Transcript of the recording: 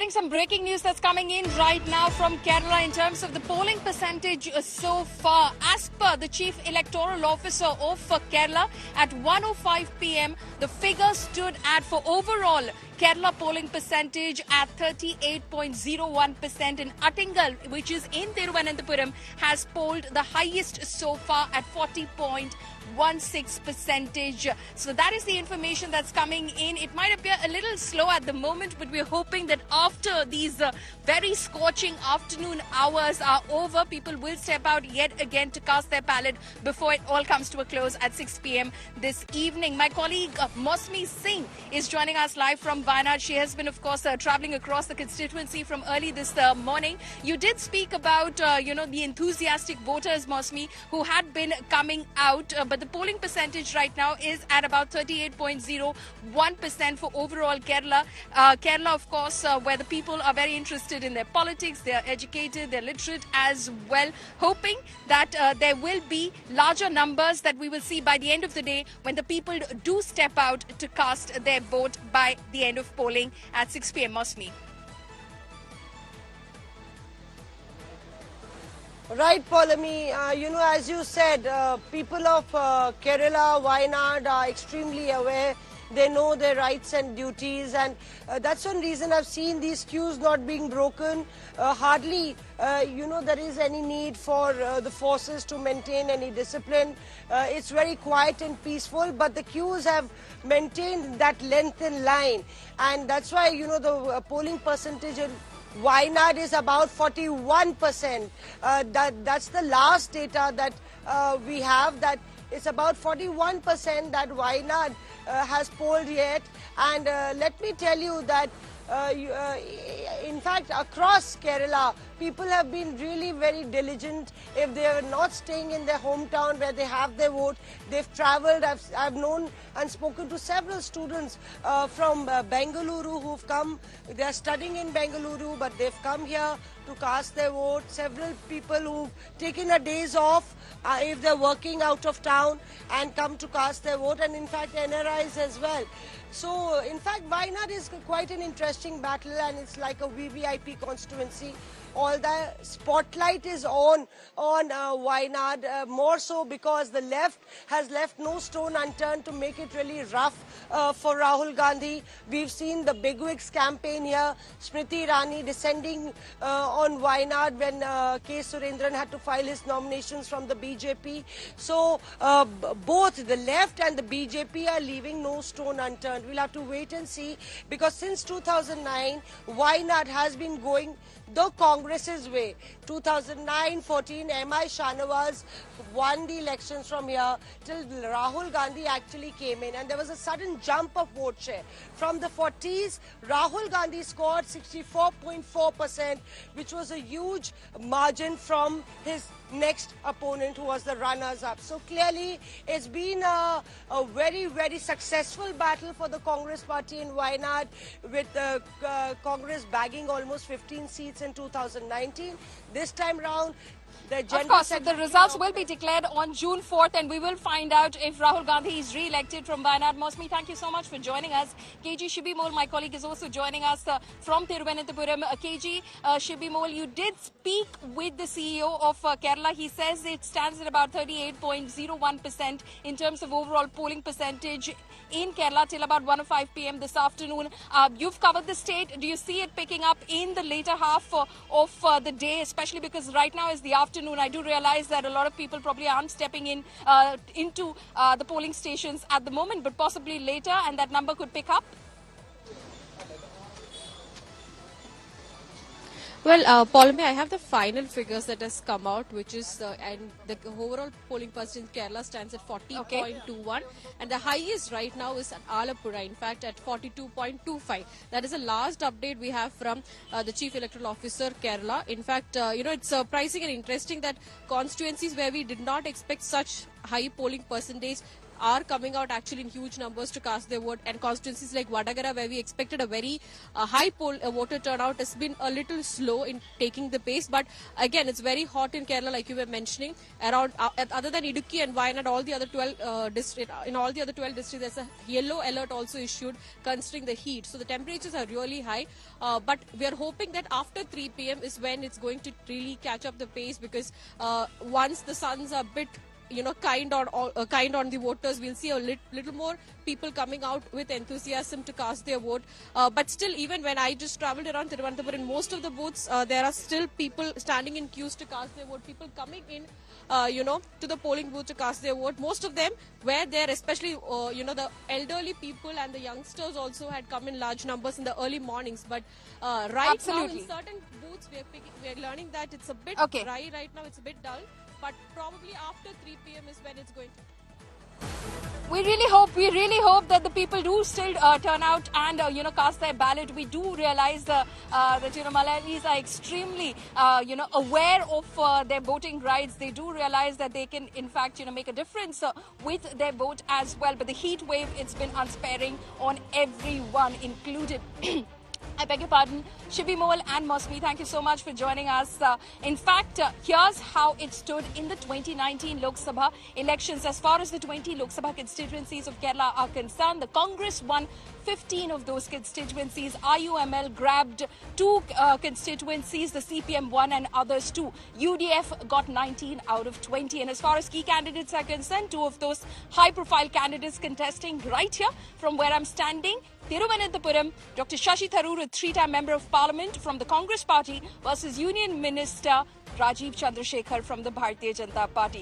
getting some breaking news that's coming in right now from Kerala in terms of the polling percentage so far. As per the Chief Electoral Officer of Kerala, at 1:05 p.m., the figure stood at, for overall Kerala polling percentage, at 38.01%, and Attingal, which is in Thiruvananthapuram, has polled the highest so far at 40.16%. So that is the information that's coming in. It might appear a little slow at the moment, but we're hoping that after these very scorching afternoon hours are over, people will step out yet again to cast their ballot before it all comes to a close at 6 p.m. this evening. My colleague Mosmi Singh is joining us live from Wayanad. She has been, of course, traveling across the constituency from early this morning. You did speak about, the enthusiastic voters, Mosmi, who had been coming out, but the polling percentage right now is at about 38.01% for overall Kerala. Kerala, of course, where the people are very interested in their politics, they are educated, they're literate as well, hoping that there will be larger numbers that we will see by the end of the day when the people do step out to cast their vote by the end of polling at 6 p.m. Mosmi. Right, Paulami. As you said, people of Kerala, Wayanad are extremely aware. They know their rights and duties, and that's one reason I've seen these queues not being broken. Hardly, there is any need for the forces to maintain any discipline. It's very quiet and peaceful, but the queues have maintained that length and line, and that's why, the polling percentage in Wayanad is about 41%. That's the last data that we have, that it's about 41% that Wayanad has polled yet. And let me tell you that in fact, across Kerala, people have been really very diligent. If they are not staying in their hometown where they have their vote, they've travelled. I've known and spoken to several students from Bengaluru who've come. They are studying in Bengaluru, but they've come here to cast their vote. Several people who've taken a days off if they're working out of town and come to cast their vote, and in fact NRIs as well. So in fact Wayanad is quite an interesting battle, and it's like a VVIP constituency. All the spotlight is on Wayanad, more so because the left has left no stone unturned to make it really rough for Rahul Gandhi. We've seen the bigwigs campaign here, Smriti Irani descending on Wayanad when K. Surendran had to file his nominations from the BJP. So both the left and the BJP are leaving no stone unturned. We'll have to wait and see, because since 2009, Wayanad has been going the Congress's way. 2009-14, M.I. Shanawaz won the elections from here till Rahul Gandhi actually came in, and there was a sudden jump of vote share. From the 40s, Rahul Gandhi scored 64.4%, which was a huge margin from his next opponent, who was the runners-up. So clearly, it's been a very, very successful battle for the Congress party in Wayanad, with Congress bagging almost 15 seats in 2019. This time round, of course, the results will be declared on June 4th, and we will find out if Rahul Gandhi is re-elected from Wayanad. Mosmi, thank you so much for joining us. KG Shibi Mol, my colleague, is also joining us from Thiruvananthapuram. KG Shibi Mol, you did speak with the CEO of Kerala. He says it stands at about 38.01% in terms of overall polling percentage in Kerala till about 1:05 p.m. this afternoon. You've covered the state. Do you see it picking up in the later half of the day, especially because right now is the afternoon? I do realize that a lot of people probably aren't stepping into the polling stations at the moment, but possibly later, and that number could pick up. Well, Paulami, I have the final figures that has come out, which is, and the overall polling percentage in Kerala stands at 40.21, and the highest right now is at Alappuzha, in fact, at 42.25. That is the last update we have from the Chief Electoral Officer, Kerala. In fact, it's surprising and interesting that constituencies where we did not expect such high polling percentage are coming out actually in huge numbers to cast their vote, and constituencies like Vadagara, where we expected a very high voter turnout, has been a little slow in taking the pace. But again, it's very hot in Kerala, like you were mentioning. Around other than Idukki and Wayanad, all the other 12 in all the other 12 districts, there's a yellow alert also issued, considering the heat. So the temperatures are really high. But we are hoping that after 3 p.m. is when it's going to really catch up the pace, because once the suns are a bit kind on the voters, we'll see a little more people coming out with enthusiasm to cast their vote. But still, even when I just traveled around Thiruvananthapuram, in most of the booths, there are still people standing in queues to cast their vote, people coming in to the polling booth to cast their vote. Most of them were there, especially, the elderly people and the youngsters also had come in large numbers in the early mornings. But right now, in certain booths, we're learning that it's a bit dry right now, it's a bit dull. But probably after 3 p.m. is when it's going to... We really hope that the people do still turn out and, cast their ballot. We do realize that, Malayalis are extremely, aware of their voting rights. They do realize that they can, in fact, make a difference with their vote as well. But the heat wave, it's been unsparing on everyone, included... I beg your pardon, Shibi Mole and Mosmi, thank you so much for joining us. In fact, here's how it stood in the 2019 Lok Sabha elections. As far as the 20 Lok Sabha constituencies of Kerala are concerned, the Congress won 15 of those constituencies. IUML grabbed 2 constituencies, the CPM won and others 2. UDF got 19 out of 20. And as far as key candidates are concerned, 2 of those high-profile candidates contesting right here from where I'm standing. Thiruvananthapuram, Dr. Shashi Tharoor, a 3-time Member of Parliament from the Congress Party, versus Union Minister Rajiv Chandrasekhar from the Bharatiya Janata Party.